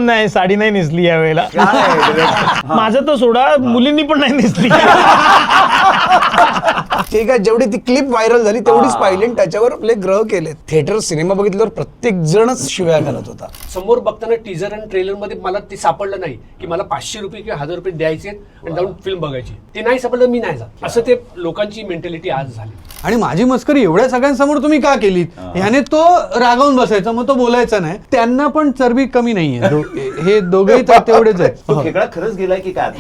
नाही, साडी नाही नेसली यावेळेला. माझं तर सोडा, मुलींनी पण नाही नेसली. ठीक आहे, जेवढी ती क्लिप व्हायरल झाली तेवढीच पाहिली आणि त्याच्यावर आपले ग्रह केले. थिएटर सिनेमा बघितल्यावर प्रत्येक जणच शिव्या घालत होता. समोर बघताना टीजर आणि ट्रेलर मध्ये मला ते सापडलं नाही की मला 500 रुपये किंवा 1000 रुपये द्यायचे आणि जाऊन फिल्म बघायची. ते नाही सापडलं, मी नाही जात. असं ते लोकांची मेंटॅलिटी आज झाली. आणि माझी मस्करी एवढ्या सगळ्यांसमोर तुम्ही का केलीत? ह्याने तो रागावून बसायचा, मग तो बोलायचा नाही. त्यांना पण चरबी कमी नाहीये, हे दोघेही तेवढेच आहेत. तो खेकडा खरंच गेलाय की काय?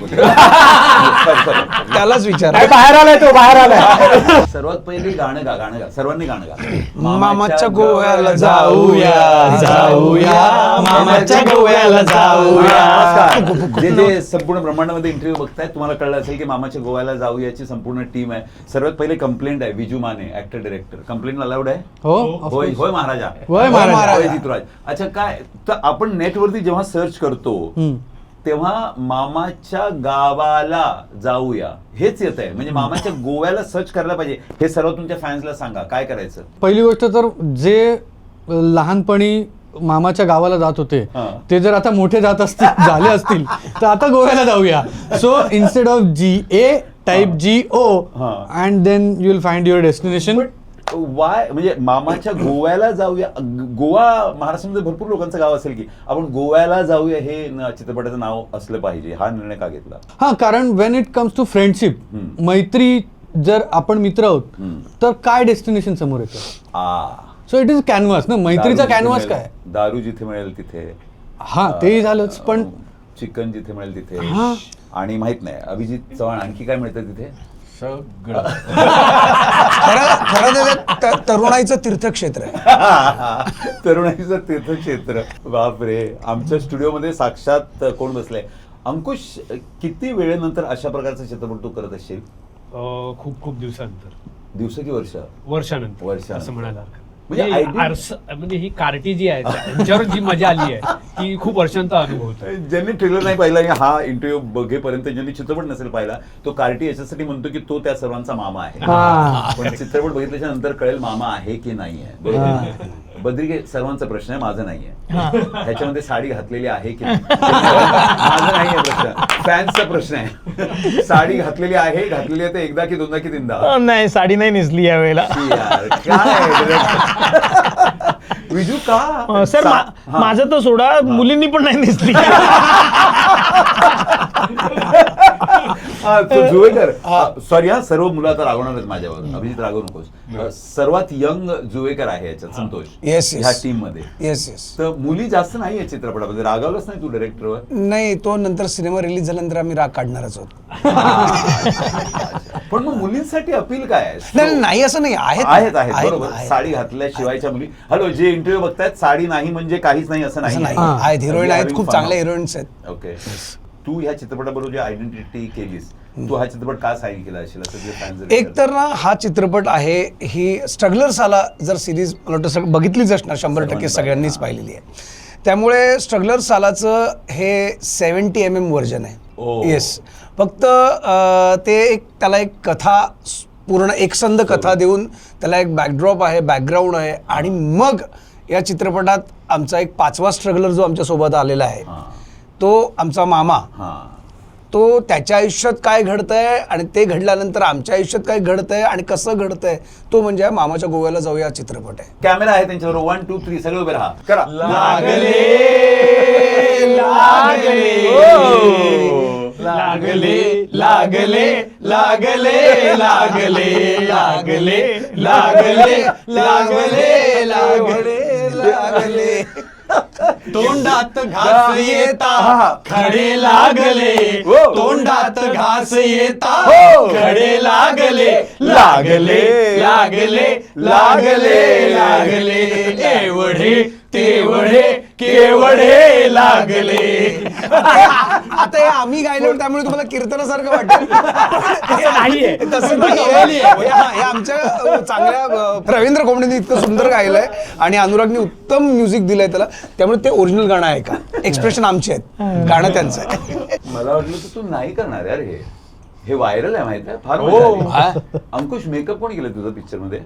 त्यालाच विचार. बाहेर आलाय तो, बाहेर आलाय. सर्वात पहिले गाणं गा, सर्वांनी गाणं गा. मामाच्या गोव्याला जाऊया, जाऊया, मामाच्या गोव्याला जाऊया. जे जे संपूर्ण ब्रह्मांडामध्ये इंटरव्ह्यू बघतायत, तुम्हाला कळलं असेल की मामाच्या गोव्याला जाऊयाची संपूर्ण टीम आहे. सर्वात पहिले कंप्लेंट आहे Viju Mane, actor director. Complaint allowed आहे? होय होय महाराजा, होय महाराजा, होय जितराज. अच्छा, काय तर आपण नेटवरती जेव्हा सर्च करतो तेव्हा मामाच्या गावाला जाऊया हेच येत आहे. म्हणजे मामाच्या गोव्याला सर्च करायला पाहिजे. हे सर्व तुमच्या फॅन्सला सांगा काय करायचं. पहिली गोष्ट तर जे लहानपणी मामाच्या गावाला जात होते ते जर आता मोठे जात असतील झाले असतील तर आता गोव्याला जाऊया. So instead of GA type GO and then you will find your destination. Why म्हणजे मामाच्या गोव्याला जाऊया. गोवा महाराष्ट्रामध्ये भरपूर लोकांचं गाव असेल की आपण गोव्याला जाऊया हे चित्रपटाचं नाव असलं पाहिजे. हा निर्णय का घेतला? हा, कारण when it comes to friendship, मैत्री, जर आपण मित्र आहोत तर काय डेस्टिनेशन समोर येतं? सो इट इज कॅनव्हास ना, मैत्रीचा कॅनव्हास काय? दारू जिथे मिळेल तिथे. हा, तेही झालंच, पण चिकन जिथे मिळेल तिथे. आणि माहित नाही अभिजित चव्हाण आणखी काय मिळतं तिथे? खरं तरुणाईचं तीर्थक्षेत्र आहे. तरुणाईचं तीर्थक्षेत्र. बापरे, आमच्या स्टुडिओमध्ये साक्षात कोण बसलंय? अंकुश, किती वेळेनंतर अशा प्रकारचा चित्रपट तू करत असशील? खूप खूप दिवसानंतर. दिवस की वर्ष? वर्षानंतर असं म्हणायला हरकत. म्हणजे म्हणजे ही कार्टी जी आहे त्यांच्यावर जी मजा आली आहे ती खूप वर्षांचा अनुभव होता. ज्यांनी ट्रेलर नाही पाहिला आणि हा इंटरव्ह्यू बघेपर्यंत ज्यांनी चित्रपट नसेल पाहिला, तो कार्टी याच्यासाठी म्हणतो की तो त्या सर्वांचा मामा आहे. पण चित्रपट बघितल्याच्या नंतर कळेल मामा आहे की नाही आहे. बरोबर. बद्रिके, सर्वांचा प्रश्न आहे, माझा नाहीये. ह्याच्यामध्ये साडी घातलेली आहे की नाही माझा नाहीये प्रश्न, फॅन्सचा प्रश्न आहे. साडी घातलेली आहे तर एकदा की दोनदा की तीनदा? नाही, साडी नाही नेसली यावेळेला. विजू का? सर, माझं तर सोडा, मुलींनी पण नाही नेसली. जुवेकर, सॉरी हा, सर्व मुलं आता रागवणारच माझ्यावर. अभिजित रागवू नकोस. सर्वात यंग जुवेकर आहे याच्यात, संतोष, ह्या टीम मध्ये. Yes yes. तर मुली जास्त नाहीये चित्रपटामध्ये. रागावलंच नाही तू डायरेक्टरवर? नाही, तो नंतर सिनेमा रिलीज झाल्यानंतर आम्ही राग काढणारच आहोत. पण मग मुलींसाठी अपील काय आहे? नाही असं नाही, आहेत बरोबर. साडी घातल्याशिवायच्या मुली. हॅलो, जे इंटरव्ह्यू बघतायत, साडी नाही म्हणजे काहीच नाही असं नाही. आहेत, हिरोईन आहेत, खूप चांगल्या हिरोईन्स आहेत. ओके. तू ह्या चित्रपटाबरोबर जी आयडेंटिटी केलीस, तू हा चित्रपट का साईन केला असेल असं जे फॅन्स? एक तर ना, हा चित्रपट आहे, ही स्ट्रगलर्सला जर सिरीज मला वाटतं बघितलीच असणार, 100% सगळ्यांनीच पाहिलेली आहे. त्यामुळे स्ट्रगलर्स सालाचं हे 70 mm व्हर्जन आहे. येस. फक्त ते त्याला एक कथा, पूर्ण एकसंध कथा देऊन त्याला एक बॅकड्रॉप आहे, बॅकग्राऊंड आहे. आणि मग या चित्रपटात आमचा एक 5वा स्ट्रगलर जो आमच्यासोबत आलेला आहे, तो आमचा मामा. तो त्याच्या आयुष्यात काय घडतंय आणि ते घडल्यानंतर आमच्या आयुष्यात काय घडतंय आणि कसं घडतंय, तो म्हणजे मामाच्या गोव्याला जाऊया चित्रपट आहे. कॅमेरा आहे त्यांच्यावर. 1 2 3 सगळे उभे राहा. करा. लागले लागले लागले लागले लागले लागले लागले लागले लागले लागले लागले. तोंडात घास येता खडे लागले, तोंडात घास येता खडे लागले लागले लागले लागले लागले. एवढे तेवढे केवढे लागले. आता हे आम्ही गायलो त्यामुळे तुम्हाला कीर्तनासारखं वाटेल, नाहीये तसं नाही. हे आमच्या चांगल्या रवींद्र कोंबडेने इतकं सुंदर गायलंय आणि अनुरागने उत्तम म्युझिक दिलंय त्याला. त्यामुळे ते ओरिजिनल गाणं आहे का, एक्सप्रेशन आमचे आहेत, गाणं त्यांचं आहे. मला वाटलं तर तू नाही करणार यार हे. हे व्हायरल आहे माहिती आहे फार हो. मजा आली. अंकुश मेकअप कोणी केलं तुझं पिक्चर मध्ये?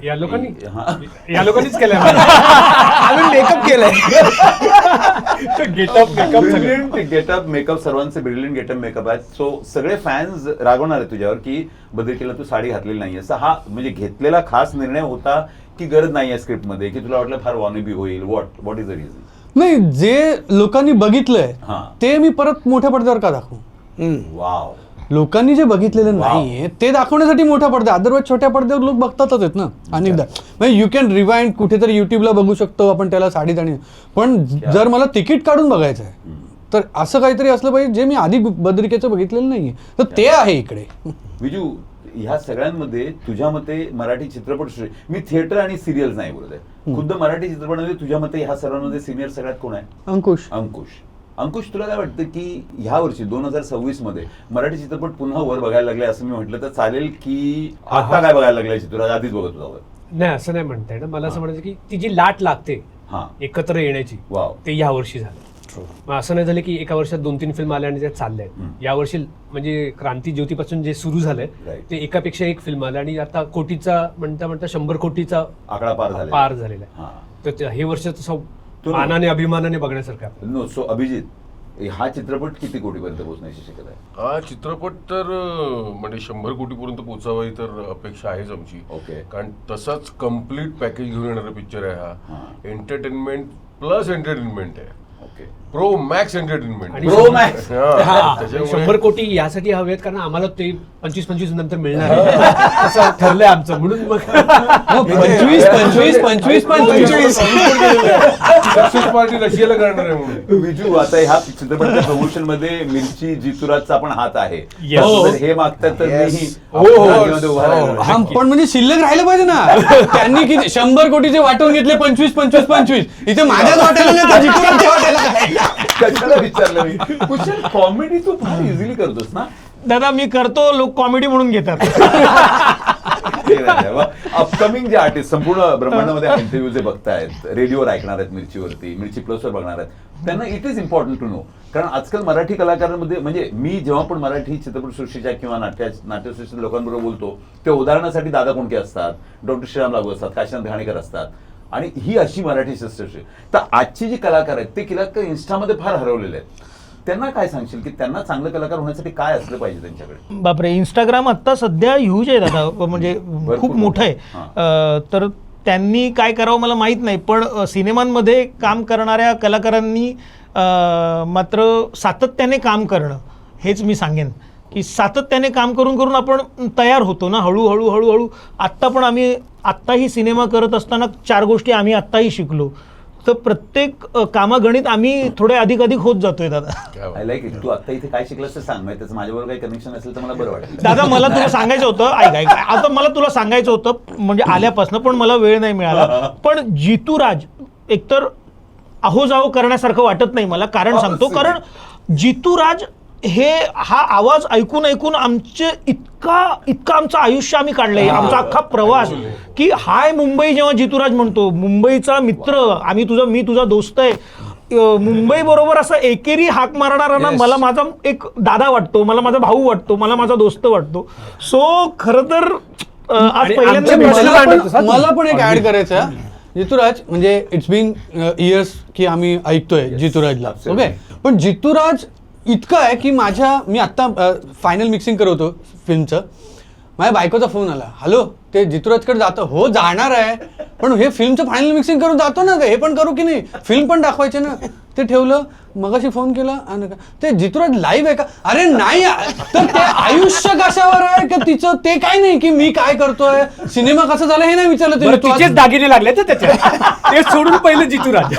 या लोकांनी हा. या लोकांनीच केलंय आम्ही मेकअप केलंय. Getup makeup brilliant getup makeup, सर्वांचे ब्रिलियंट गेटअप मेकअप आहेत. सो सगळे फॅन्स रागवणार आहेत तुझ्यावर की बद्रिकेला तू साडी घातलेली नाही. असं हा म्हणजे घेतलेला खास निर्णय होता की गरज नाही आहे स्क्रिप्ट मध्ये, की तुला वाटलं फार वॉनिबी होईल? What is the reason? नाही, जे लोकांनी बघितलंय हा. ते मी परत मोठ्या पडद्यावर का दाखवू? वाव. लोकांनी जे बघितलेलं नाहीये ते दाखवण्यासाठी मोठ्या पडद्या, अदरवाईज छोट्या पडद्यावर लोक बघतातच आहेत ना अनेकदा. म्हणजे यू कॅन रिवाइंड, कुठेतरी युट्यूबला बघू शकतो आपण त्याला साडीत आणि, पण जर मला तिकीट काढून बघायचं आहे तर असं काहीतरी असलं पाहिजे जे मी आधी बद्रिकेचं बघितलेलं नाहीये, तर ते आहे इकडे. विजू, ह्या सगळ्यांमध्ये तुझ्या मते मराठी चित्रपट, मी थिएटर आणि सिरियल्स नाही बोलत आहे, खुद्द मराठी चित्रपटामध्ये तुझ्या मते ह्या सर्वांमध्ये सिनियर सगळ्यात कोण आहे? अंकुश. अंकुश, तुला काय वाटतं की ह्या वर्षी 2026 मध्ये मराठी चित्रपट पुन्हा वर बघायला लागले असं मी म्हटलं तर चालेल, की आता काय बघायला लागलाय चित्रपट आधीच बघत होता? नाही, असं नाही म्हणता येणार. मला असं म्हणायचं की ती जी लाट लागते हा. एकत्र येण्याची, वाव. ते या वर्षी झालं. मग असं नाही झालं की एका वर्षात 2-3 फिल्म आल्या आणि त्या चालल्या आहेत. या वर्षी म्हणजे क्रांती ज्योतीपासून जे सुरू झालंय Right. ते एकापेक्षा एक फिल्म आल्या आणि आता कोटीचा म्हणता 100 कोटीचा आकडा पार झालेला हा. आहे. तर हे वर्ष तसं तो- मानाने अभिमानाने बघण्यासारखं आहे. नो. सो अभिजित, हा चित्रपट किती कोटीपर्यंत पोहोचण्याची शक्यता आहे? हा चित्रपट तर म्हणजे 100 कोटीपर्यंत पोहोचावा ही तर अपेक्षा आहेच आमची. ओके. कारण तसाच कम्प्लीट पॅकेज घेऊन येणारा पिक्चर आहे हा. हा. एंटरटेनमेंट प्लस एंटरटेनमेंट आहे. ओके. Pro max entertainment. आणि Pro Max. हा, त्याच्यामुळे 100 कोटी यासाठी हवेत कारण आम्हाला ते 25 नंतर मिळणार आहे. असं ठरलंय आमचं, म्हणून मग 25 पार्टी रशियाला करणार आहे म्हणून. विजू, आता ह्या चित्रपटाच्या प्रमोशन मध्ये मिरची जितुराजचा पण हात आहे. Yes. तर हे मागतात तर Yes. मीही हो, मध्ये उभा राहिलो. हा, पण म्हणजे शिल्लक राहिलं पाहिजे ना. त्यांनी किती 100 कोटीचे वाटून घेतले 25. इथे माझ्याच वाटायला नाही तर जितूराजच्या वाटायला काय? कशाला विचारलं मी? कुशल, कॉमेडी तू फार इझिली करतोस ना? दादा मी करतो, लोक कॉमेडी म्हणून घेतात. अपकमिंग जे आर्टिस्ट संपूर्ण ब्रह्मांडामध्ये इंटरव्ह्यू जे बघतायत, रेडिओवर ऐकणार आहेत, मिरचीवरती, मिरची प्लसवर बघणार आहेत, त्यांना it is important to know. कारण आजकाल मराठी कलाकारांमध्ये म्हणजे मी जेव्हा पण मराठी चित्रपटसृष्टीच्या किंवा नाट्यसृष्टीच्या लोकांबरोबर बोलतो ते उदाहरणासाठी दादा कोंडके असतात, डॉक्टर श्रीराम लागू असतात, काशीनाथ घाणेकर असतात, आणि ही अशी मराठी सृष्टी. तर आजची जी कलाकार आहेत ते कलाकार इन्स्टामध्ये फार हरवलेले आहेत. त्यांना काय सांगशील की त्यांना चांगलं कलाकार होण्यासाठी काय असलं पाहिजे त्यांच्याकडे? बापरे, इंस्टाग्राम आता सध्या ह्यूज आहे दादा, म्हणजे खूप मोठं आहे. तर त्यांनी काय करावं मला माहीत नाही, पण सिनेमांमध्ये काम करणाऱ्या कलाकारांनी मात्र सातत्याने काम करणं हेच मी सांगेन, की सातत्याने काम करून करून आपण तयार होतो ना हळूहळू. आत्ता पण आत्ताही सिनेमा करत असताना 4 गोष्टी आम्ही आत्ताही शिकलो. तर प्रत्येक कामागणित आम्ही थोडे अधिक होत जातोय दादा. I like it. तू आता इथे काय शिकलास ते सांग, त्याचं माझ्याबरोबर काही कनेक्शन असेल तर मला बरं वाटेल. दादा मला तुला सांगायचं होतं, ऐक आता मला तुला सांगायचं होतं म्हणजे आल्यापासून, पण मला वेळ नाही मिळाला. पण जितूराज एकतर अहोजाहो करण्यासारखं वाटत नाही मला, कारण सांगतो, कारण जितूराज हा आवाज ऐकून आमचे इतका आमचं आयुष्य आम्ही काढलंय, आमचा अख्खा प्रवास, की हाय मुंबई जेव्हा जितूराज म्हणतो, मुंबईचा मित्र, मी तुझा दोस्त आहे, मुंबई बरोबर असं एकेरी हाक मारणारा ना मला माझा एक दादा वाटतो, मला माझा भाऊ वाटतो, मला माझा दोस्त वाटतो. सो खरं तर आज पहिल्यांदा मला पण एक ऍड करायचं आहे. जितूराज म्हणजे इट्स बीन इयर्स की आम्ही ऐकतोय जितूराजला, ओके. पण जितूराज इतकं आहे की मी आत्ता फायनल मिक्सिंग करतो फिल्मचं, माझ्या बायकोचा फोन आला, हॅलो ते जितूराजकडे जातं? हो जाणार आहे, पण हे फिल्मचं फायनल मिक्सिंग करून जातो ना, हे पण करू की नाही, फिल्म पण दाखवायचे ना. ते ठेवलं, मगाशी फोन केला, ते जितूराज लाईव्ह आहे का? अरे नाही, तर ते आयुष्य कशावर आहे की तिचं, ते काय नाही की मी काय करतोय, सिनेमा कसं झालं हे नाही विचारलं तिचेच दागिने लागले तर त्याच्यात ते सोडून पहिले Jituraj.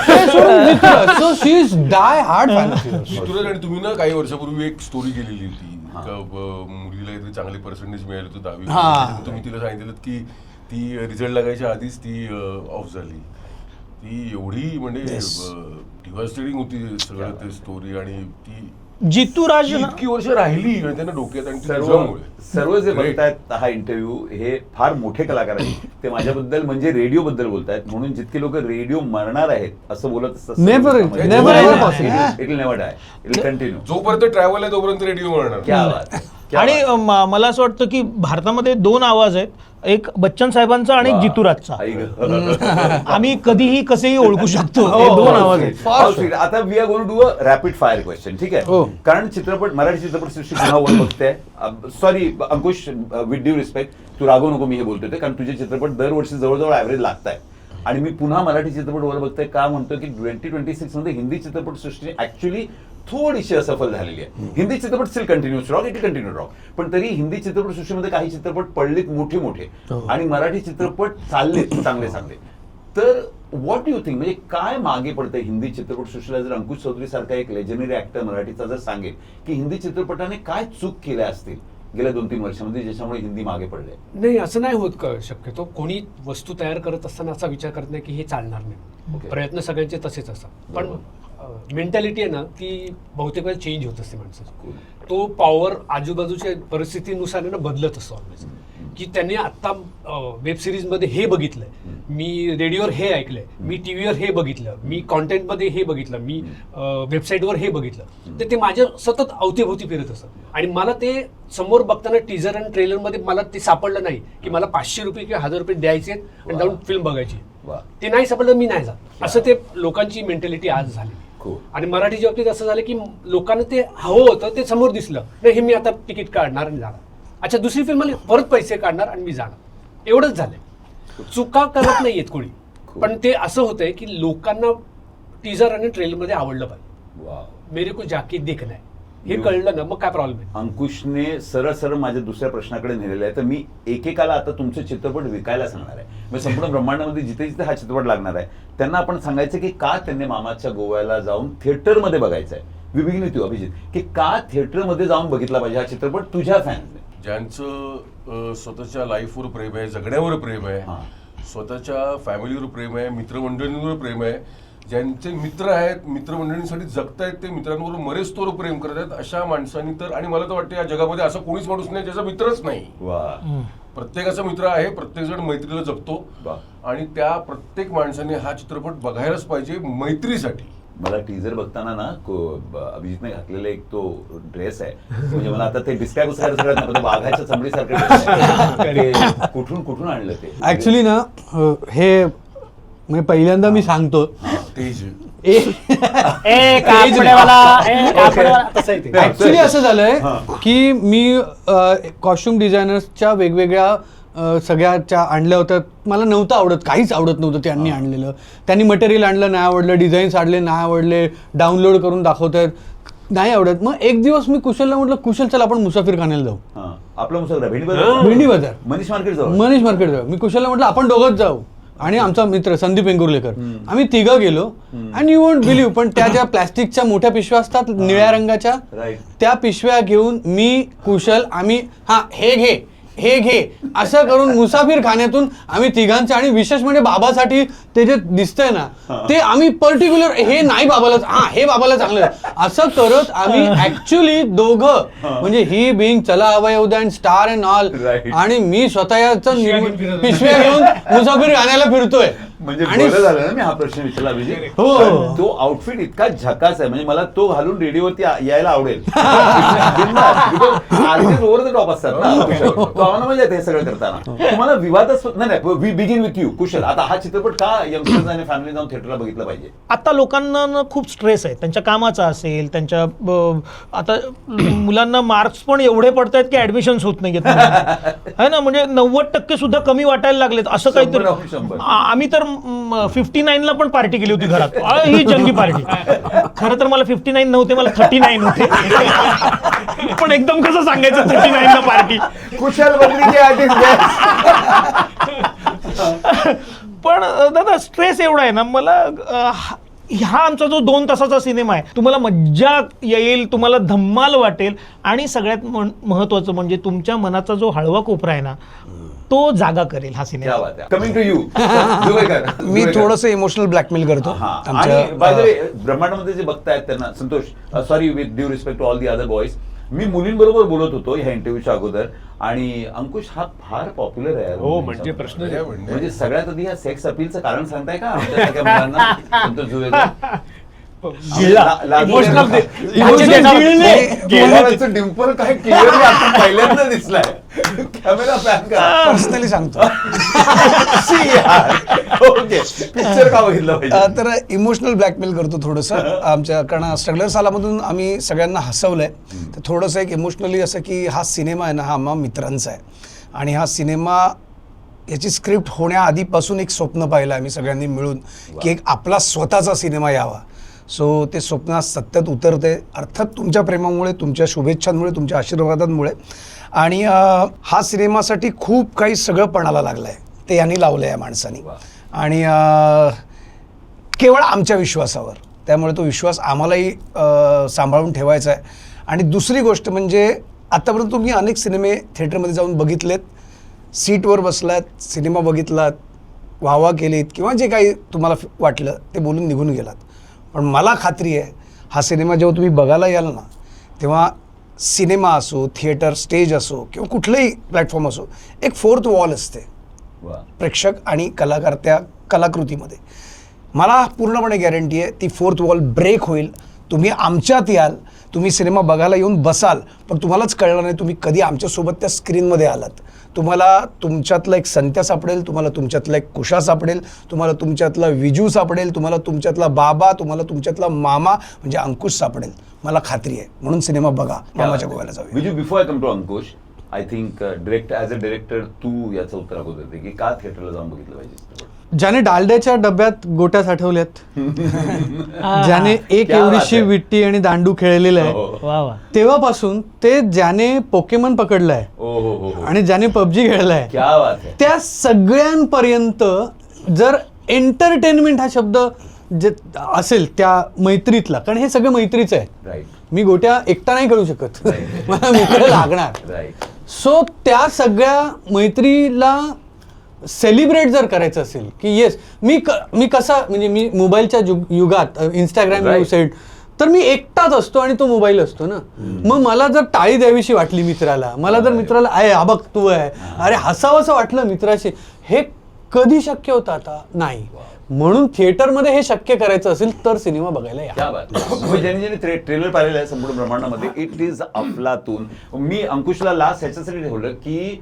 So she is die hard fan. Jituraj, आणि तुम्ही ना काही वर्षापूर्वी एक स्टोरी केलेली होती, मुलीला काहीतरी चांगले पर्सेंटेज मिळाले होते 10वी. तुम्ही तिला सांगितलं की ती रिझल्ट लागायच्या आधीच ती ऑफ झाली. ती एवढी म्हणजे डिव्हास्टेटिंग होती सगळं ते स्टोरी, आणि ती जितूराज इतकी वर्ष राहिली आणि त्यांना डोक्यात, आणि सर्व जे बघतायत हा इंटरव्ह्यू हे फार मोठे कलाकार आहेत. ते माझ्याबद्दल म्हणजे रेडिओ बद्दल बोलतायत, म्हणून जितके लोक रेडिओ मरणार आहेत असं बोलत असतात, Never ever possible. It will never die, it will continue. जोपर्यंत ट्रॅव्हल आहे तोपर्यंत रेडिओ म्हणणार. क्या बात. आणि मला असं वाटतं की भारतामध्ये 2 आवाज आहेत, एक बच्चन साहेबांचा आणि एक जितूराजचा. आई गं. आम्ही कधीही कसेही ओळखू शकतो. हो, हे 2 आवाज आहेत. How sweet. आता we are going to do a rapid fire question, ठीक आहे? कारण मराठी चित्रपटसृष्टी पुन्हा वर बघते. Sorry Ankush, with due respect, तू रागवू नको मी हे बोलतोय, कारण तुझे चित्रपट दरवर्षी जवळजवळ ऍव्हरेज लागताय. आणि मी पुन्हा मराठी चित्रपट वर बघतोय का म्हणतो की 2026 मध्ये हिंदी चित्रपटसृष्टी ऍक्च्युली थोडीशी असफल झालेली आहे. हिंदी चित्रपट steel continuous rock, it continue rock, पण तरी हिंदी चित्रपटसृष्टीमध्ये काही चित्रपट पडलेत मोठे मोठे आणि मराठी चित्रपट चाललेत चांगले चांगले. तर व्हॉट यू थिंक, म्हणजे काय मागे पडतंय हिंदी चित्रपटसृष्टीला? जर अंकुश चौधरी सारखा एक लेजेंडरी ऍक्टर मराठीचा जर सांगेल की हिंदी चित्रपटाने काय चूक केल्या असतील गेल्या 2-3 वर्षामध्ये ज्याच्यामुळे हिंदी मागे पडले? नाही, असं नाही होत का शक्यतो. कोणी वस्तू तयार करत असताना असा विचार करत नाही की हे चालणार नाही. Okay. प्रयत्न सगळ्यांचे तसेच असतात, पण मेंटॅलिटी आहे ना ती बहुतेक वेळा चेंज होत असते माणसाची. तो पॉवर आजूबाजूच्या परिस्थितीनुसार आहे ना बदलत असतो ऑलवेज. की त्यांनी आत्ता वेब सिरीजमध्ये हे बघितलंय, मी रेडिओवर हे ऐकलंय, मी टीव्हीवर हे बघितलं, मी कॉन्टेंटमध्ये हे बघितलं, मी वेबसाईटवर हे बघितलं, तर ते माझ्या सतत अवतीभोवती फिरत असतं. आणि मला ते समोर बघताना टीजर आणि ट्रेलरमध्ये मला ते सापडलं नाही की मला 500 रुपये किंवा 1000 रुपये द्यायचे आणि जाऊन फिल्म बघायची. ते नाही सापडलं, मी नाही जात. असं ते लोकांची मेंटॅलिटी आज झाली. आणि मराठीच्या बाबतीत असं झालं की लोकांना ते हवं होतं, ते समोर दिसलं नाही, हे मी आता तिकीट काढणार आणि जाणार. अच्छा, दुसरी फिल्म आली, परत पैसे काढणार आणि मी जाणार. एवढंच झालंय. चुका करत नाहीयेत कोणी, पण ते असं होतंय की लोकांना टीजर आणि ट्रेलरमध्ये आवडलं पाहिजे. मेरे को जाकी देखना है हे कळलं ना, मग काय प्रॉब्लेम आहे? अंकुशने सरळ सरळ माझ्या दुसऱ्या प्रश्नाकडे नेलेलं आहे. तर मी एकेकाला आता तुमचे चित्रपट विकायला सांगणार आहे. म्हणजे संपूर्ण ब्रह्मांडामध्ये जिथे जिथे हा चित्रपट लागणार आहे त्यांना आपण सांगायचं की का त्यांनी मामाच्या गोव्याला जाऊन थिएटरमध्ये बघायचं आहे. We begin with you Abhijit, की का थिएटरमध्ये जाऊन बघितला पाहिजे हा चित्रपट तुझ्या फॅन्सने? ज्यांचं स्वतःच्या लाईफवर प्रेम आहे, जगण्यावर प्रेम आहे, स्वतःच्या फॅमिलीवर प्रेम आहे, मित्रमंडळींवर प्रेम आहे, ज्यांचे मित्र आहेत, मित्रमंडळींसाठी जगतायत, ते मित्रांवर मरेस्तोवर प्रेम करत आहेत, अशा माणसांनी तर. आणि मला तर वाटतं या जगामध्ये असा कोणीच माणूस नाही ज्याचा मित्रच नाही. प्रत्येकाचा मित्र आहे, प्रत्येक जण मैत्रीला जगतो. आणि त्या प्रत्येक माणसाने हा चित्रपट बघायलाच पाहिजे मैत्रीसाठी. मला टीजर बघताना ना अभिजितने घातलेला एक तो ड्रेस आहे, म्हणजे मला आता ते डिस्क्राईब सगळ्यात वाघाच्या चमडीसारखं कुठून कुठून आणलं ते? ऍक्च्युली ना हे म्हणजे पहिल्यांदा मी सांगतो, ऍक्च्युली असं झालंय की मी कॉस्ट्युम डिझायनर्सच्या वेगवेगळ्या सगळ्याच्या आणल्या होत्या. मला नव्हतं आवडत, काहीच आवडत नव्हतं त्यांनी आणलेलं. त्यांनी मटेरियल आणलं, नाही आवडलं, डिझाईन्स आणले, नाही आवडले, डाउनलोड करून दाखवतात, नाही आवडत. मग एक दिवस मी कुशलला म्हटलं, कुशल चल आपण मुसाफिर खाण्याला जाऊ. आपलं मुसाफिर भेंडी बाजार, मनीष मार्केट जाऊ. मी कुशलला म्हटलं आपण दोघंच जाऊ. आणि आमचा मित्र संदीप वेंगुर्लेकर, आम्ही तिघं गेलो. आणि यू वोंट बिलीव्ह, पण त्या ज्या प्लॅस्टिकच्या मोठ्या पिशव्या असतात निळ्या रंगाच्या, त्या पिशव्या घेऊन मी कुशल आम्ही हे घे असं करून मुसाफिर खाण्यातून आम्ही तिघांचं. आणि विशेष म्हणजे बाबासाठी ते जे दिसतंय ना, ते आम्ही पर्टिक्युलर हे नाही बाबाला, हे बाबाला चांगलं असं करत आम्ही ऍक्च्युली दोघं, म्हणजे ही बिंग चला हवा येऊ द्या अँड स्टार अँड ऑल, आणि मी स्वतःचं पिशव्या घेऊन मुसाफिर खाण्याला फिरतोय. म्हणजे बरं झालं ना मी हा प्रश्न विचारला अभिजित. तो आउटफिट इतका झकास आहे, म्हणजे मला तो घालून रेडिओवरती यायला आवडेल. ओव्हर द टॉप असतात ना, मजा येते हे सगळं करताना. तुम्हाला विवादास्पद नाही, वी बिगिन विथ यू कुशल. आता हा चित्रपट का यंगस्टर्स आणि फॅमिली जाऊन थिएटरला बघितलं पाहिजे? आता लोकांना खूप स्ट्रेस आहे त्यांच्या कामाचा असेल, त्यांच्या आता मुलांना मार्क्स पण एवढे पडत आहेत की ऍडमिशन्स होत नाहीयेत है ना. म्हणजे 90% सुद्धा कमी वाटायला लागलेत असं काहीतरी. आम्ही तर 59ला पण पार्टी केली होती घरात, ही जंगी पार्टी. खरं तर मला 59 नव्हते, मला 39 होते. पण एकदम कसं सांगायचं 39ला पार्टी? कुशल पण दादा स्ट्रेस एवढा आहे ना मला. हा आमचा जो 2 तासाचा सिनेमा आहे, तुम्हाला मज्जा येईल, तुम्हाला धम्माल वाटेल, आणि सगळ्यात महत्वाचं म्हणजे तुमच्या मनाचा जो हळवा कोपरा आहे ना, तो जागा करेल हा सिनेमा. कमिंग टू यू, मी थोडंसं इमोशनल ब्लॅकमेल करतो. ब्रह्मांडामध्ये जे बघतायत त्यांना Santosh, sorry with due respect to all the other boys, मी मुलींबरोबर बोलत होतो ह्या इंटरव्ह्यूच्या अगोदर, आणि अंकुश हा फार पॉप्युलर आहे. हो, म्हणजे प्रश्न म्हणजे सगळ्यात आधी ह्या सेक्स अपीलचं कारण सांगताय का आमच्या सगळ्या मुलांना? संतोष जुवेकर, इमोशनल केदाराचं डिंपल काय क्लिअरली आता पहिल्यांदा दिसलाय. कॅमेरा पॅन करा. पर्सनली सांगतो. ओके, पिक्चर का बघितलं पाहिजे? तर इमोशनल ब्लॅकमेल करतो थोडंसं आमच्या, कारण स्ट्रगलर सालामधून आम्ही सगळ्यांना हसवलंय. तर थोडंसं एक इमोशनली असं की हा सिनेमा आहे ना, हा आम्हा मित्रांचा आहे आणि हा सिनेमा याची स्क्रिप्ट होण्याआधीपासून एक स्वप्न पाहिलं आम्ही सगळ्यांनी मिळून की एक आपला स्वतःचा सिनेमा यावा. सो ते स्वप्न सत्यात उतरते, अर्थात तुमच्या प्रेमामुळे, तुमच्या शुभेच्छांमुळे, तुमच्या आशीर्वादांमुळे. आणि हा सिनेमासाठी खूप काही सगळं पणाला लागलं आहे, ते यांनी लावलं आहे या माणसानी. आणि केवळ आमच्या विश्वासावर, त्यामुळे तो विश्वास आम्हालाही सांभाळून ठेवायचा आहे. आणि दुसरी गोष्ट म्हणजे आत्तापर्यंत तुम्ही अनेक सिनेमे थिएटरमध्ये जाऊन बघितलेत, सीटवर बसलात, सिनेमा बघितलात, वाहवा केलीत किंवा जे काही तुम्हाला वाटलं ते बोलून निघून गेलात. पण मला खात्री आहे हा सिनेमा जेव्हा तुम्ही बघायला याल ना, तेव्हा सिनेमा असो, थिएटर, स्टेज असो किंवा कुठलंही प्लॅटफॉर्म असो, एक फोर्थ वॉल असते प्रेक्षक आणि कलाकार त्या कलाकृतीमध्ये. मला पूर्णपणे गॅरंटी आहे ती फोर्थ वॉल ब्रेक होईल. तुम्ही आमच्यात याल, तुम्ही सिनेमा बघायला येऊन बसाल, पण तुम्हालाच कळलं नाही तुम्ही कधी आमच्यासोबत त्या स्क्रीनमध्ये आलात. तुम्हाला तुमच्यातला एक संत्या सापडेल, तुम्हाला तुमच्यातला एक कुशा सापडेल, तुम्हाला तुमच्यातला विजू सापडेल, तुम्हाला तुमच्यातला बाबा, तुम्हाला तुमच्यातला मामा म्हणजे अंकुश सापडेल. मला खात्री आहे. म्हणून सिनेमा बघा, मामाच्या गोव्याला जाऊया. Viju, before I come to Ankush, I think director, as a director तू याचं उत्तर अगोदर दे की का थिएटरला जाऊन बघितलं पाहिजे? ज्याने डालड्याच्या डब्यात गोट्या साठवल्यात, ज्याने एक एवढीशी विट्टी आणि दांडू खेळलेला आहे, वा वा. तेव्हापासून ते ज्याने पोकेमॉन पकडलाय आणि ज्याने पबजी खेळलाय, क्या बात आहे. त्या सगळ्यांपर्यंत जर एंटरटेनमेंट हा शब्द जे असेल त्या मैत्रीतला, कारण हे सगळं मैत्रीचं आहे. राईट, मी गोट्या एकटा नाही खेळू शकत, मला मित्र लागणार. राईट. सो त्या सगळ्या मैत्रीला सेलिब्रेट जर करायचं असेल की येस मी कसा, म्हणजे मी मोबाईलच्या युगात इंस्टाग्राम Right. युसेड, तर मी एकटाच असतो आणि तो मोबाईल असतो ना. मग मला जर टाळी द्यावीशी वाटली मित्राला, मला जर मित्राला हा बघ तू आहे, अरे हसावंसं वाटलं मित्राशी, हे कधी शक्य होतं? आता नाही. म्हणून थिएटरमध्ये हे शक्य करायचं असेल तर सिनेमा बघायला या. क्या बात. ज्यांनी ज्यांनी ट्रेलर पाहिलेलं आहे संपूर्ण ब्रह्मांडामध्ये, इट इज अफलातून. मी अंकुशला लास्ट ह्याच्यासाठी ठेवलं की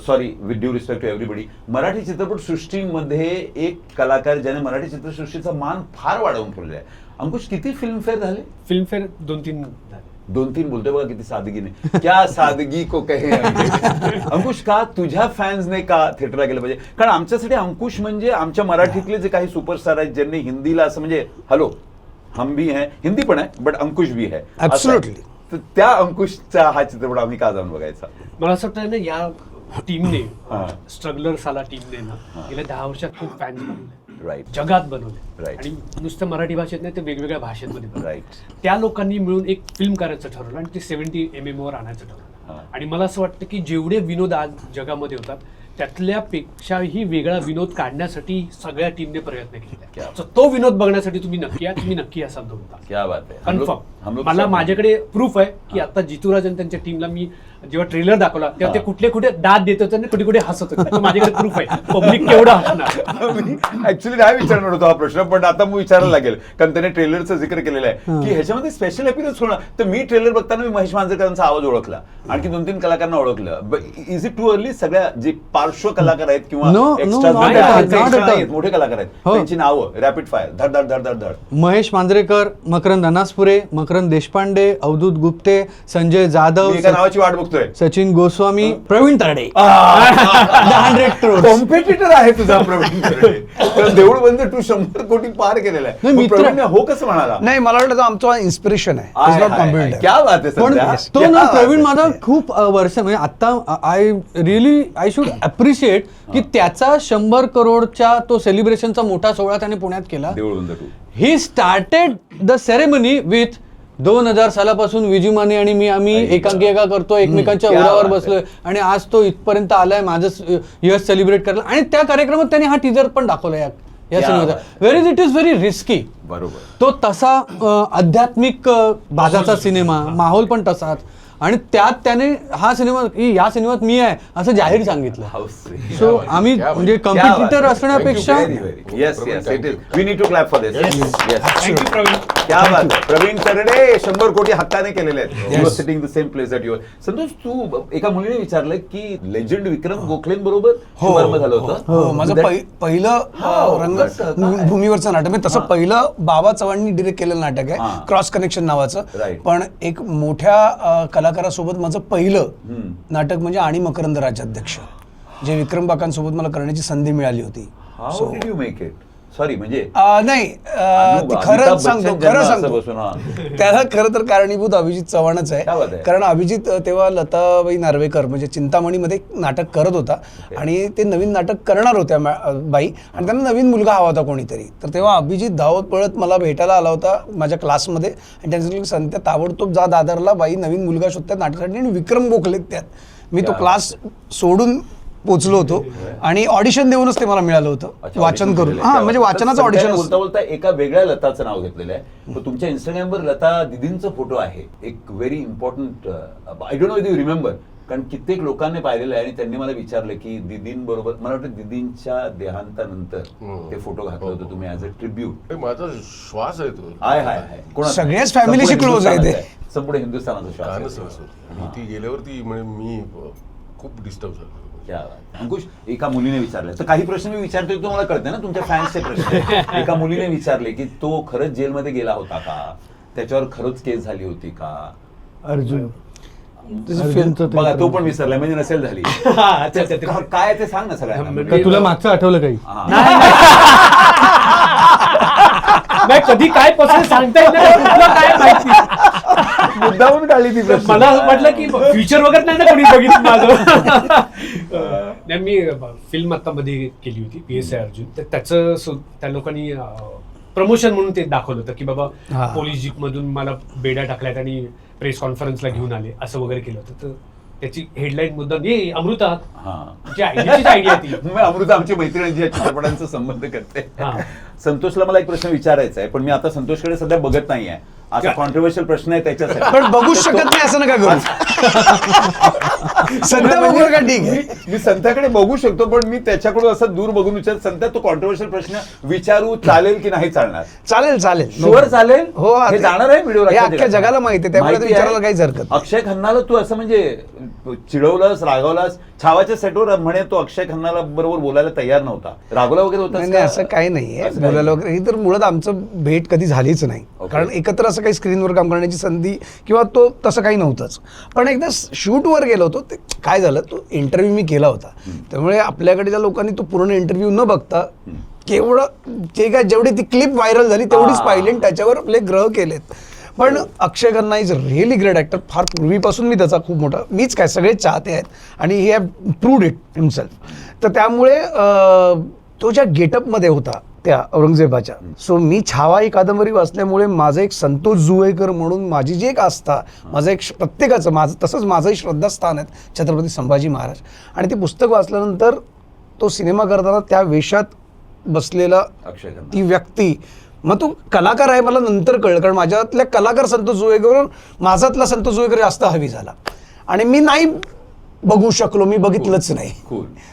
sorry, with due respect to everybody, Marathi चित्रपट सृष्टीमध्ये एक कलाकार ज्याने मराठी चित्रसृष्टीचा मान फार वाढवून ठेवलेला आहे. अंकुश, किती फिल्मफेअर झाले? फिल्मफेअर 2-3 झाले. 2-3 बोलतोय बघा, किती सादगीने. क्या सादगी को कहे. अंकुश, का तुझ्या फॅन्सने का थिएटरला गेलं पाहिजे? कारण आमच्यासाठी अंकुश म्हणजे आमच्या मराठीतले जे काही सुपरस्टार आहेत ज्यांनी हिंदीला असं म्हणजे हॅलो हम भी हैं, हिंदी पण आहे बट अंकुश भी है. Absolutely. तर त्या अंकुशचा हा चित्रपट आम्ही का जाऊन बघायचा? मला असं वाटतं ना, या टीमने, हा. स्ट्रगलर साला टीमने ना गेल्या 10 वर्षात खूप फॅन्स बनवले, राईट, जगात बनवले. Right. आणि नुसतं मराठी भाषेत नाही, ते वेगवेगळ्या भाषेमध्ये बनवले. राईट. त्या लोकांनी मिळून एक फिल्म करायचं ठरवलं आणि ते 70 mm वर आणायचं ठरवलं. हा. आणि मला असं वाटतं की जेवढे विनोद आज जगामध्ये होतात त्यातल्यापेक्षाही वेगळा विनोद काढण्यासाठी सगळ्या टीमने प्रयत्न केले. क्या. So तो विनोद बघण्यासाठी तुम्ही नक्की असाल 2 तास. क्या बात आहे. हम कन्फर्म. लोग मला सब- माझ्याकडे प्रूफ आहे की आता जितूराज आणि त्यांच्या टीमला मी जेव्हा ट्रेलर दाखवला तेव्हा ते कुठे दाद देत होते आणि कुठे हसत होते. तर माझ्याकडे प्रूफ आहे पब्लिक केवढं हसणार. मी ऍक्च्युली नाही विचारणार होतो हा प्रश्न, पण आता मी विचारायला लागेल कारण त्याने ट्रेलरचा जिक्र केलेला आहे की ह्याच्यामध्ये स्पेशल अपीयरन्स होणार. तर मी ट्रेलर बघताना मी महेश मांजरेकरांचा आवाज ओळखला, आणखी 2-3 कलाकारांना ओळखलं. Is it too early? सगळ्या जे पार्श्व कलाकार आहेत किंवा No, extras not मध्ये at all, आहेत, ते not extra at all. नाहीत, मोठे कलाकार आहेत, हो. त्यांची नावं रॅपिड फायर धड धड धड धड धड. महेश मांजरेकर, मकरंद अनासपुरे, मकरंद देशपांडे, अवधूत गुप्ते, संजय जाधव, मी एका नावाची वाट बघतोय. सचिन गोस्वामी, प्रवीण तरडे. 100 crores. कॉम्पिटिटर आहे तुझा प्रवीण तरडे. तर देऊळ बंद तू 100 कोटी पार केलेला आहे. नाही, मग मित्र- प्रवीणने हो कसं म्हणाला? नाही, मला वाटतं तो आमचा इन्स्पिरेशन आहे. I, It's not I, I. competitor. क्या बात आहे पण सध्या. तो क्या ना बात प्रवीण आहे. माझा खूप वर्ष, म्हणजे आता आय शुड अप्रिशिएट की त्याचा 100 करोडच्या तो सेलिब्रेशनचा मोठा सोहळा त्याने पुण्यात केला. Deool Band two. He started the ceremony with 2000 सालापासून विजू माने आणि आम्ही एका करतो, एकमेकांच्या क्या उरावर बात आहे. बसलोय आणि आज तो इथपर्यंत आलाय माझं यश सेलिब्रेट करायला. आणि त्या कार्यक्रमात त्याने हा टीजर पण दाखवला या क्या सिनेमाचा. बात. Where is it is very risky. बरोबर. तो तसा आध्यात्मिक बाजाचा सिनेमा, माहोल पण तसाच. आणि त्यात त्याने हा सिनेमा या सिनेमात मी आहे असं जाहीर सांगितलं. सो आम्ही म्हणजे कॉम्पिटिटर असण्यापेक्षा yes yes it is we need to clap for this thank you Praveen. क्या बात आहे. प्रवीण तरडे 100 कोटी हक्काने केलेले आहेत. You are sitting the same place that you are. Santosh, तू एका मुलीने विचारलं की लेजंड विक्रम गोखलेंबरोबर शुभारंभ झालं होतं. हो, माझं पहिलं रंगभूमीवरचं नाटक म्हणजे तसं पहिलं बाबा चव्हाणांनी डिरेक्ट केलेलं नाटक आहे, क्रॉस कनेक्शन नावाचं. Right. पण एक मोठ्या कलाकारासोबत माझं पहिलं नाटक म्हणजे आणि मकरंद राज्याध्यक्ष, जे विक्रम बाकांसोबत मला करण्याची संधी मिळाली होती. How did you make it? Sorry म्हणजे नाही अमिताभ खरं सांगतो बच्चन खरं ज्यांना असं सांगतो बसून, हा. त्याला खरं तर कारणीभूत अभिजित चव्हाणच क्या बात आहे. आहे. कारण अभिजित तेव्हा लताबाई नार्वेकर म्हणजे चिंतामणीमध्ये एक नाटक करत होता आणि ते नवीन नाटक करणार होत्या बाई, आणि त्यांना नवीन मुलगा हवा होता कोणीतरी. तर तेव्हा अभिजित धावत पळत मला भेटायला आला होता माझ्या क्लासमध्ये आणि त्यांचं संत्या ताबडतोब जा दादरला, बाई नवीन मुलगा शोधतात नाटकासाठी आणि विक्रम गोखलेत त्यात. मी तो क्लास सोडून पोचलो होतो आणि ऑडिशन देऊनच ते मला मिळालं होतं, अच्छा, वाचन audition करून. दिलेलं हा आहे. म्हणजे वाचनाचं सध्या ऑडिशन बोलता बोलता एका वेगळ्या लताचं नाव घेतलेलं आहे. पण तुमच्या इंस्टाग्रामवर लता दिदींचा फोटो आहे, एक very important, I don't know if you remember, कारण कित्येक लोकांनी पाहिलेलं आहे आणि त्यांनी मला विचारलं की दिदींबरोबर, मला वाटतं दिदींच्या देहांतानंतर ते फोटो घातलं होतं तुम्ही ॲज अ ट्रिब्यूट. माझा श्वास आहे तो. हाय हाय हाय. कोणाचा? सगळ्याच फॅमिलीशी संपूर्ण क्लोज आहे ते. हिंदुस्थानाचा संपूर्ण हिंदुस्थानाचा श्वास गाणं आहे. सहज होतं. आणि ती गेल्यावरती म्हणजे मी खूप डिस्टर्ब झालो. क्या बात. अंकुश, एका मुलीने विचारलं, तर काही प्रश्न मी विचारतोय तो मला कळतं ना, तुमच्या फॅन्सचे प्रश्न. एका मुलीने विचारले की तो खरंच जेलमध्ये गेला होता का, त्याच्यावर खरंच केस झाली होती का? अर्जुन बघा तो पण विसरला, म्हणजे नसेल झाली. काय ते सांग ना सगळ्यांना. का तुला मागचं आठवलं काही? नाही, कधी काय पसंत सांगता येत नाही, तुला काय माहिती. मुद्दामून काढली ती प्रश्न. मला म्हटलं की फ्युचर वगैरे नाही ना कोणी बघितलं माझं. नाही, मी फिल्म आता मध्ये केली होती PSI अर्जुन, तर त्याचं त्या लोकांनी प्रमोशन म्हणून ते दाखवलं होतं की बाबा पोलीस जीप मधून मला बेड्या टाकल्यात आणि प्रेस कॉन्फरन्सला घेऊन आले असं वगैरे केलं होतं. तर त्याची हेडलाईन मुद्दा ये अमृता आयडिया ती. मग अमृता आमची मैत्रिणी या चित्रपटांचा संबंध करते. संतोषला मला एक प्रश्न विचारायचा आहे, पण मी आता संतोषकडे सध्या बघत नाहीये. असा कॉन्ट्रोवर्शियल प्रश्न आहे त्याच्यासाठी. पण बघूच शकत नाही असं नका करू. सध्या बघू नका, ठीक आहे. मी संत्याकडे बघू शकतो, पण मी त्याच्याकडून असं दूर बघून विचार, संत्या तो कॉन्ट्रोवर्शियल प्रश्न विचारू चालेल की नाही चालणार? चालेल चालेल शुअर चालेल. हो, हे जाणार आहे व्हिडिओ, हे अख्ख्या जगाला माहिती आहे, त्यामुळे विचारायला काहीच हरकत नाही. अक्षय खन्नाला तू असं म्हणजे चिडवलंस, रागवलास? छावाच्या सेटवर म्हणे तो अक्षय खन्नाला बरोबर बोलायला तयार नव्हता, रागवला वगैरे होता? नाही, असं काही नाहीये बोलायला वगैरे. ही तर मुळात आमचं भेट कधी झालीच नाही, कारण एकत्र असं काही स्क्रीनवर काम करण्याची संधी किंवा तो तसं काही नव्हतंच. पण एकदा शूटवर गेलो होतो, ते काय झालं, तो इंटरव्ह्यू मी केला होता, त्यामुळे आपल्याकडच्या लोकांनी तो पूर्ण इंटरव्ह्यू न बघता केवढं ते काय जेवढी ती क्लिप व्हायरल झाली तेवढीच पाहिली आणि त्याच्यावर आपले ग्रह केलेत. पण Akshay Khanna is really great actor. फार पूर्वीपासून मी त्याचा खूप मोठा, मीच काय सगळे चाहते आहेत आणि he have proved it himself. तर त्यामुळे तो ज्या गेटअपमध्ये होता त्या औरंगजेबाच्या, सो मी छावा ही कादंबरी वाचल्यामुळे माझं एक संतोष जुवेकर म्हणून माझी जी एक आस्था, माझं एक प्रत्येकाचं माझं तसंच माझंही श्रद्धास्थान आहेत छत्रपती संभाजी महाराज. आणि ते पुस्तक वाचल्यानंतर तो सिनेमा करताना त्या वेशात बसलेला अक्षय खन्ना, ती व्यक्ती, मग तो कलाकार आहे मला नंतर कळलं, कारण माझ्यातल्या कलाकार संतोष जुवेकर माझ्यातला संतोष जुवेकर जास्त हवी झाला आणि मी नाही बघू शकलो, मी बघितलंच नाही.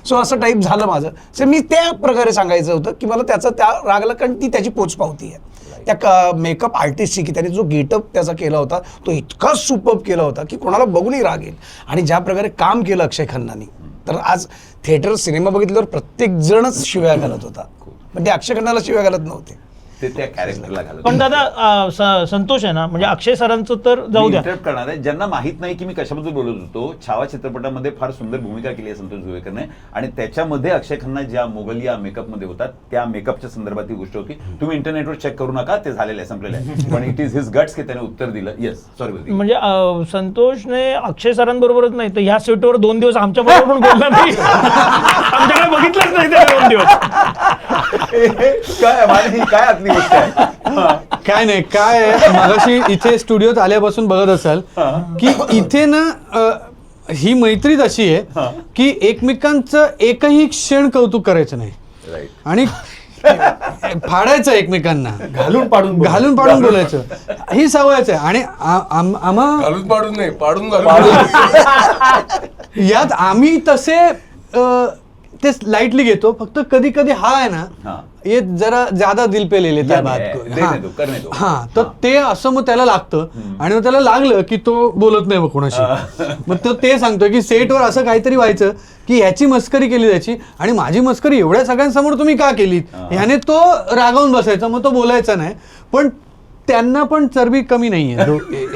सो असं टाईप झालं माझं. सो मी त्या प्रकारे सांगायचं होतं की मला त्याचा त्या रागला, कारण ती त्याची पोचपावती आहे त्या मेकअप आर्टिस्टची, की त्याने जो गेटअप त्याचा केला होता तो इतका सुपर्ब केला होता की कोणाला बघूनही राग येईल. आणि ज्या प्रकारे काम केलं अक्षय खन्नानी, तर आज थिएटर सिनेमा बघितल्यावर प्रत्येक जणच शिव्या घालत होता, पण ते अक्षय खन्नाला शिव्या घालत नव्हते, ते त्या कॅरेक्टरला घालत. पण दादा संतोष आहे ना, म्हणजे अक्षय सरांचं तर जाऊ द्या, इंटरप्ट करणार आहे. ज्यांना माहित नाही की मी कशाबद्दल बोलत होतो, छावा चित्रपटामध्ये फार सुंदर भूमिका केली आहे संतोष जुवेकरने, आणि त्याच्यामध्ये अक्षय खन्ना ज्या मोगलिया मेकअप मध्ये होता त्या मेकअपच्या संदर्भात ही गोष्ट होती. तुम्ही इंटरनेटवर चेक करू नका, ते झालेलं आहे, संपलेलं आहे. पण इट इज हिज गट्स की त्याने उत्तर दिलं. Yes, sorry. म्हणजे संतोषने अक्षय सरांबरोबरच नाही तर ह्या सेटवर 2 दिवस आमच्या बरोबर पण बोलला नाही. आमच्याकडे बघितलंच नाही ते 2 दिवस. काय माझी काय आतली गोष्ट आहे? काय नाही, काय मगाशी इथे स्टुडिओत आल्यापासून बघत असाल की इथे ना ही मैत्रीच अशी आहे की एकमेकांचं एकही क्षण कौतुक करायचं नाही. आणि फाडायचं एकमेकांना, घालून पाडून घालून पाडून बोलायचं, ही सवयच आहे. आणि आम्हा घालून पाडून नाही, पाडून घालून. यात आम्ही तसे ते लाईटली घेतो. फक्त कधी कधी हा आहे ना, हाँ. ये जरा ज्यादा दिल पे ले लेता है बात को. देने दो, करने दो. हा, तर ते असं मग त्याला लागतं. आणि मग त्याला लागलं की तो बोलत नाही मग कोणाशी. मग तो ते सांगतोय की सेटवर असं काहीतरी व्हायचं की ह्याची मस्करी केली जायची आणि माझी मस्करी एवढ्या सगळ्यांसमोर तुम्ही का केलीत, ह्याने तो रागावून बसायचा, मग तो बोलायचा नाही. पण त्यांना पण चरबी कमी नाहीये,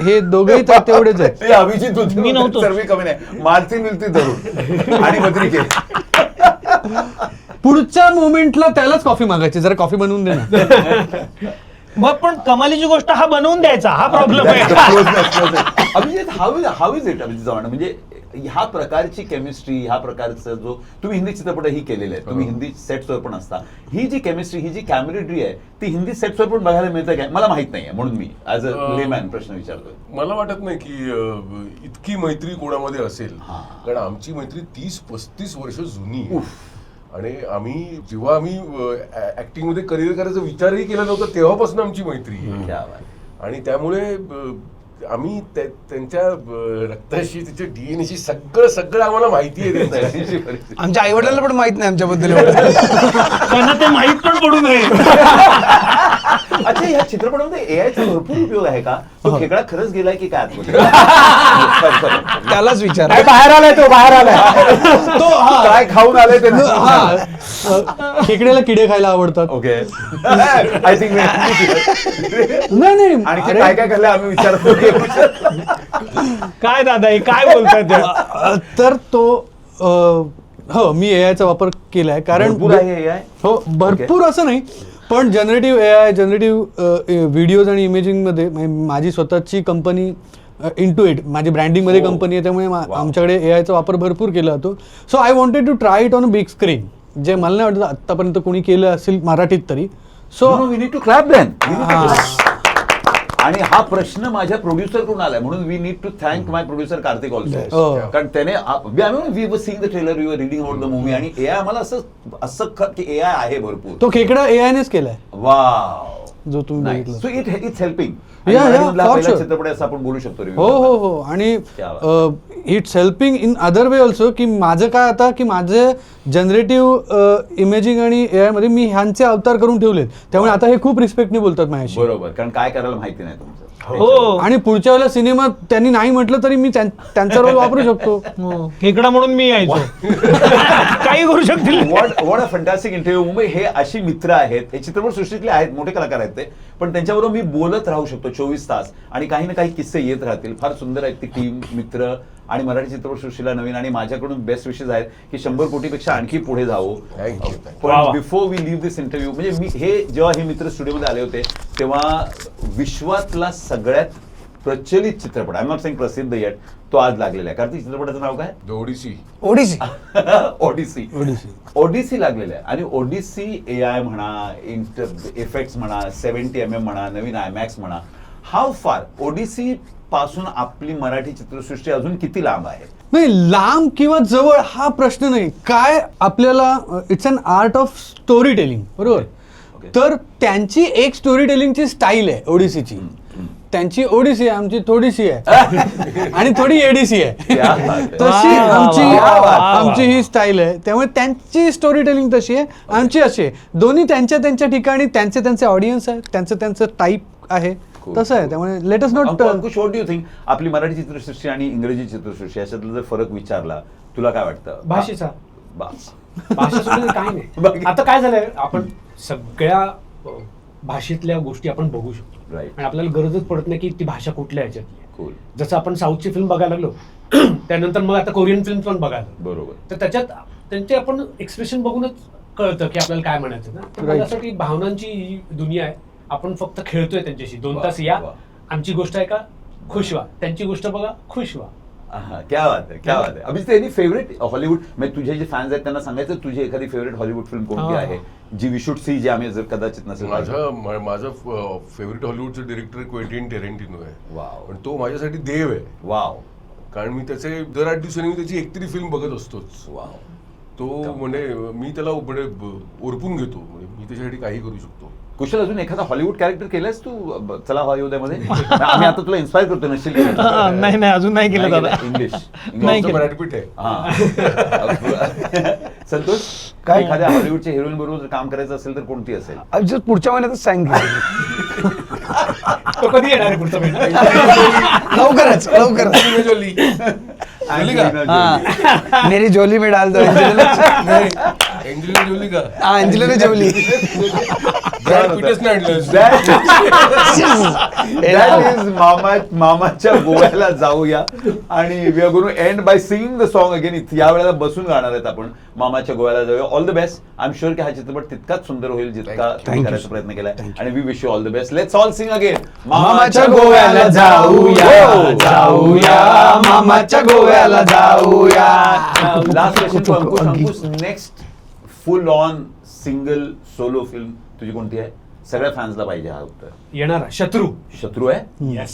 हे दोघेही तर तेवढेच आहेत. ते अभिजित होते, मी नव्हतो. सर्व कमी नाही, मारती मिळती धरून आणि बद्रिके. पुढच्या मोमेंटला त्यालाच कॉफी मागायची, जरा कॉफी बनवून दे ना. मग पण कमालीची गोष्ट हा बनवून द्यायचा, हा प्रॉब्लेम आहे. Abhijit how is it Abhijit Chavan, म्हणजे ह्या प्रकारची केमिस्ट्री, ह्या प्रकारचं जो तुम्ही हिंदी चित्रपटही केलेले आहेत, तुम्ही हिंदी सेट्सवर पण असता, ही जी केमिस्ट्री, ही जी कॅमेरेड्री आहे ती हिंदी सेट्सवर पण बघायला मिळते काय मला माहित नाहीये, म्हणून मी ऍज अ लेमॅन प्रश्न विचारतोय. मला वाटत नाही की इतकी मैत्री कोणामध्ये असेल, कारण आमची मैत्री 30-35 वर्ष जुनी आहे. आणि जेव्हा आम्ही ऍक्टिंग मध्ये करिअर करायचा विचारही केला नव्हता तेव्हापासून आमची मैत्री आहे. क्या बात. आणि त्यामुळे आम्ही त्यांच्या रक्ताशी, त्याच्या डीएनएशी सगळं आम्हाला माहिती आहे त्यांच्याशी. आमच्या आई वडिलांना पण माहित नाही आमच्याबद्दल. त्यांना ते माहित पण पडू नये. अच्छा, ह्या चित्रपटामध्ये एआयचा भरपूर उपयोग आहे का? तो खेकडा खरंच गेलाय की काय आतमध्ये? त्यालाच विचार. बाहेर आलाय तो, बाहेर आलाय तो हा, काय खाऊन आले ते? हा, खेकड्याला किडे खायला आवडतात. ओके, आय थिंक नाही आणखी अरे, काय काय खाल्लं आम्ही विचारतो. काय दादा हे काय बोलतात? तर तो हो, मी एआयचा वापर केलाय, कारण भरपूर आहे AI? हो, भरपूर असं नाही, पण जनरेटिव्ह एआय, जनरेटिव्ह व्हिडिओज आणि इमेजिंगमध्ये माझी स्वतःची कंपनी इंटुइट, माझी ब्रँडिंगमध्ये कंपनी आहे, त्यामुळे आमच्याकडे एआयचा वापर भरपूर केला जातो. So I wanted to try it on a big screen, जे मला नाही वाटतं आत्तापर्यंत कोणी केलं असेल मराठीत तरी. So we need to clap then. आणि हा प्रश्न माझ्या प्रोड्युसर कडून आलाय, म्हणून we need to thank my producer Kartik also. कारण त्याने we were seeing the trailer, we were reading about the movie, आणि एआय आम्हाला असं की एआय आहे भरपूर. तो खेकडा एआयनेच केलाय, वाव, जो तुम्ही बघितला. So it's helping. for sure. चित्रपट असं आपण बोलू शकतो. हो. आणि it's helping in other way also, की माझं काय आता की माझे जनरेटिव्ह इमेजिंग आणि एआय मध्ये मी ह्यांचे अवतार करून ठेवलेत, त्यामुळे आता हे खूप रिस्पेक्टने बोलतात माझ्याशी. बरोबर, कारण काय करायला माहिती नाही तुमचं. हो, आणि पुढच्या वेळेला सिनेमात त्यांनी नाही म्हटलं तरी मी त्यांचा रोल वापरू शकतो. हो. खेकडा म्हणून मी यायचो. काही करू शकतील. What a fantastic interview. Mumbai हे अशी मित्र आहेत, हे चित्रपट सृष्टीतले आहेत, मोठे कलाकार आहेत ते, पण त्यांच्याबरोबर मी बोलत राहू शकतो 24 तास, आणि काही ना काही किस्से येत राहतील. फार सुंदर आहेत ती टीम, मित्र, आणि मराठी चित्रपट सृष्टीला नवीन, आणि माझ्याकडून बेस्ट विशेष आहेत की 100 कोटीपेक्षा आणखी पुढे जावं. पण before we leave this interview, म्हणजे मी जेव्हा हे मित्र स्टुडिओमध्ये आले होते तेव्हा विश्वातला सगळ्यात प्रचलित चित्रपट, आय एम नॉट सेइंग प्रसिद्ध येट, तो आज लागलेला आहे. कार्तिक, चित्रपटाचं नाव काय? ओडिसी. ओडिसी लागलेलं आहे. आणि ओडिसी एआय म्हणा, इफेक्ट्स म्हणा, 70mm म्हणा, नवीन आयमॅक्स म्हणा, हाऊ फार ओडिसी पासून आपली मराठी चित्रसृष्टी अजून किती लांब आहे? नाही, लांब किंवा जवळ हा प्रश्न नाही. काय आपल्याला it's an art of story telling, बरोबर. तर त्यांची एक स्टोरी टेलिंगची स्टाईल आहे ओडिसीची. त्यांची ओडिसी आहे, आमची थोडीशी आहे आणि थोडी एडीसी आहे. तशी आमची ही स्टाईल आहे. त्यामुळे त्यांची स्टोरी टेलिंग तशी आहे, आमची अशी आहे. दोन्ही त्यांच्या ठिकाणी त्यांचे ऑडियन्स आहे, त्यांचं टाईप आहे, तसं आहे. त्यामुळे let us not. Ankush, what do you think? आपली मराठी चित्रसृष्टी आणि इंग्रजी चित्रसृष्टी याच्यातला जर फरक विचारला, तुला काय वाटतं? भाषेचा. बस. भाषेसुद्धा काय नाही. आता काय झालंय, आपण सगळ्या भाषेतल्या गोष्टी आपण बघू शकतो, Right. आणि आपल्याला गरजच पडत नाही की ती भाषा कुठल्या ह्याच्यातली आहे. Cool. जसं आपण साऊथची फिल्म बघायला लागलो, त्यानंतर मग आता कोरियन फिल्म पण बघायला लागलो. बरोबर. तर त्याच्यात त्यांचे आपण एक्सप्रेशन बघूनच कळतं की आपल्याला काय म्हणायचं ना. तर मला असं वाटतं की भावनांची ही दुनिया आहे, आपण फक्त खेळतोय त्यांच्याशी. 2 तास या, आमची गोष्ट आहे का, खुश व्हा, त्यांची गोष्ट बघा, खुश व्हा. क्या बात आहे, क्या बात आहे. अभिजित, एनी फेवरेट हॉलिवूड, म्हणजे तुझे जे फॅन्स आहेत त्यांना सांगायचं तुझी एखादी फेवरेट हॉलिवूड फिल्म कोणती आहे जी वी शुड सी, जी आम्ही जर कदाचित नसेल? माझा फेवरेट हॉलिवूडचा डिरेक्टर क्वेंटिन टेरेंटिनो आहे. वाव. पण तो माझ्यासाठी देव आहे. वाव. कारण मी त्याचे दर 8 दिवसांनी मी त्याची एकतरी फिल्म बघत असतोच. वाव. तो म्हणजे मी त्याला म्हणजे ओरपून घेतो, म्हणजे मी त्याच्यासाठी काही करू शकतो. कुशल, अजून एखादा हॉलिवूड कॅरेक्टर केलंस तू चला हॉलिवूडमध्ये? आम्ही आता तुला इन्स्पायर करतो, नशील केलं. नाही नाही अजून नाही केलं दादा. इंग्लिश नाही तो केलं. ब्रॅड पिट आहे. संतोष, काय? एखाद्या हॉलिवूडच्या हिरोईन बरोबर जर काम करायचं असेल तर कोणती असेल? just पुढच्या महिन्यातच साईन केली. तो कधी येणार आहे पुढचा महिना? लवकरच. Angelina Jolie. जोली का? हाँ, मेरी जोली में डाल दो नाही, अँजेलिना जोली का? अंजली जोली. ब्रॅड पिटच नाही आणलं. That is मामाच्या गोव्याला जाऊया आणि we are going to end by singing the song again. या वेळेला बसून गाणार आहेत आपण मामाच्या गोव्याला जाऊया. All the best. I am sure की हा चित्रपट तितकाच सुंदर होईल जितका तुम्ही करायचा प्रयत्न केलाय, आणि we wish you all the best. Let's all sing again. मामाच्या गोव्याला जाऊया, जाऊया, मामाच्या गोव्याला जाऊया. Last question to Ankush. Ankush, next full on single solo film तुझी कोणती आहे? सगळ्या फॅन्सला पाहिजे हा उत्तर. येणार शत्रू. शत्रू आहे? येस.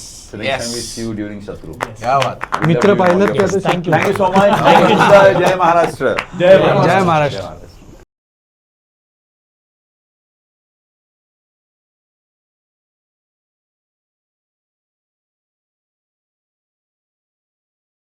सी यू ड्युरिंग शत्रू. क्या बात. मित्र पाहिलं की आता थँक्यू. Thank you so much. जय महाराष्ट्र. जय महाराष्ट्र. जय महाराष्ट्र.